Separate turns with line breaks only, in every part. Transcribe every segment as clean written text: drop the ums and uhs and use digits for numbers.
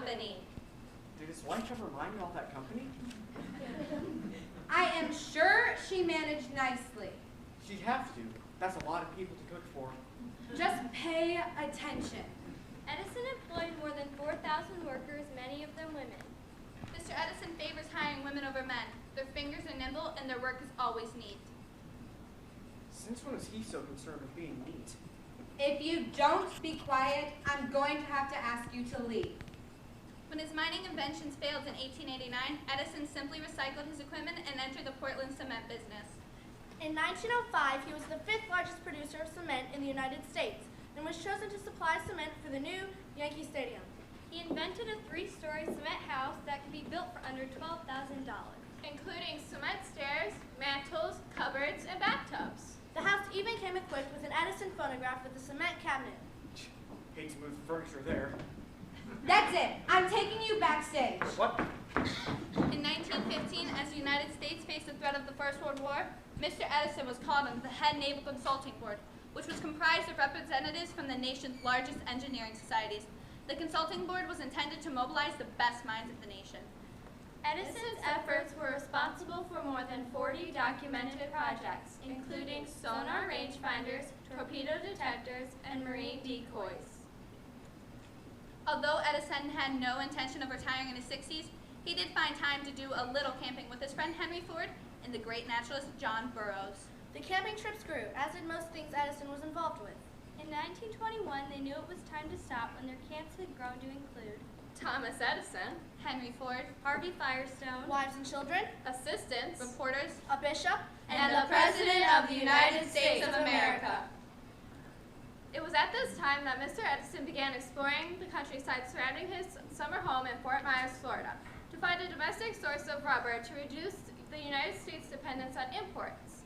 company.
Did his wife ever mind all that company?
I am sure she managed nicely.
She'd have to. That's a lot of people to cook for.
Just pay attention.
Edison employed more than 4,000 workers, many of them women.
Mr. Edison favors hiring women over men. Their fingers are nimble and their work is always neat.
Since when was he so concerned with being neat?
If you don't be quiet, I'm going to have to ask you to leave.
When his mining inventions failed in 1889, Edison simply recycled his equipment and entered the Portland cement business.
In 1905, he was the 5th largest producer of cement in the United States and was chosen to supply cement for the new Yankee Stadium. He invented a 3-story cement house that could be built for under $12,000.
Including cement stairs, mantles, cupboards, and bathtubs.
The house even came equipped with an Edison phonograph with a cement cabinet.
Hate to move the furniture there.
That's it. I'm taking you backstage.
What?
In 1915, as the United States faced the threat of the First World War, Mr. Edison was called on the head Naval Consulting Board, which was comprised of representatives from the nation's largest engineering societies. The Consulting Board was intended to mobilize the best minds of the nation.
Edison's efforts were responsible for more than 40 documented projects, including sonar rangefinders, torpedo detectors, and marine decoys.
Although Edison had no intention of retiring in his 60s, he did find time to do a little camping with his friend Henry Ford and the great naturalist John Burroughs.
The camping trips grew, as did most things Edison was involved with. In 1921, they knew it was time to stop when their camps had grown to include
Thomas Edison, Henry Ford,
Harvey Firestone, wives and children,
assistants, reporters,
a bishop,
and the President of the United States of America. It was at this time that Mr. Edison began exploring the countryside surrounding his summer home in Fort Myers, Florida, to find a domestic source of rubber to reduce the United States' dependence on imports.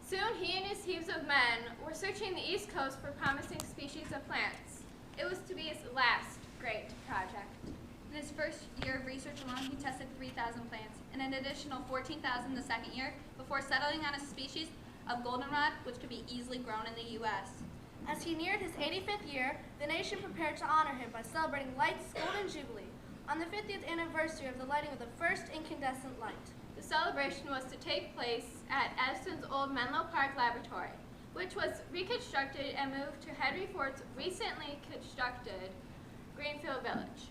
Soon, he and his teams of men were searching the East Coast for promising species of plants. It was to be his last great project. In his first year of research alone, he tested 3,000 plants, and an additional 14,000 the second year, before settling on a species of goldenrod, which could be easily grown in the U.S.
As he neared his 85th year, the nation prepared to honor him by celebrating Light's Golden Jubilee on the 50th anniversary of the lighting of the first incandescent light.
The celebration was to take place at Edison's old Menlo Park laboratory, which was reconstructed and moved to Henry Ford's recently constructed Greenfield Village.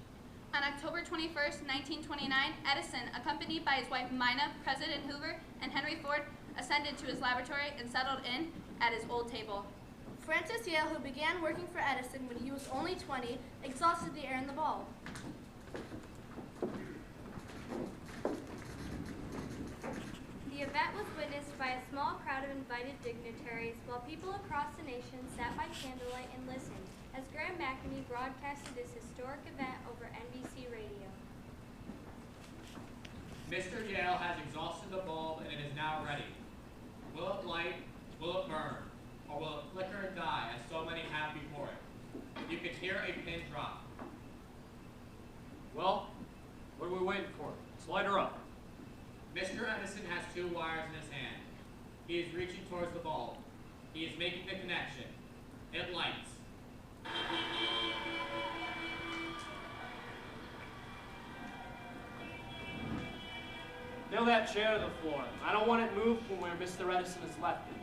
On October 21st, 1929, Edison, accompanied by his wife Mina, President Hoover, and Henry Ford, ascended to his laboratory and settled in at his old table.
Francis Yale, who began working for Edison when he was only 20, exhausted the air in the bulb. The event was witnessed by a small crowd of invited dignitaries, while people across the nation sat by candlelight and listened as Graham McNamee broadcasted this historic event over NBC radio.
Mr. Yale has exhausted the bulb and it is now ready. Will it light, will it burn, or will it flicker and die as so many have before it? You could hear a pin drop.
Well, what are we waiting for? Let's light her up.
Mr. Edison has 2 wires in his hand. He is reaching towards the bulb. He is making the connection. It lights.
Nail that chair to the floor. I don't want it moved from where Mr. Edison has left it.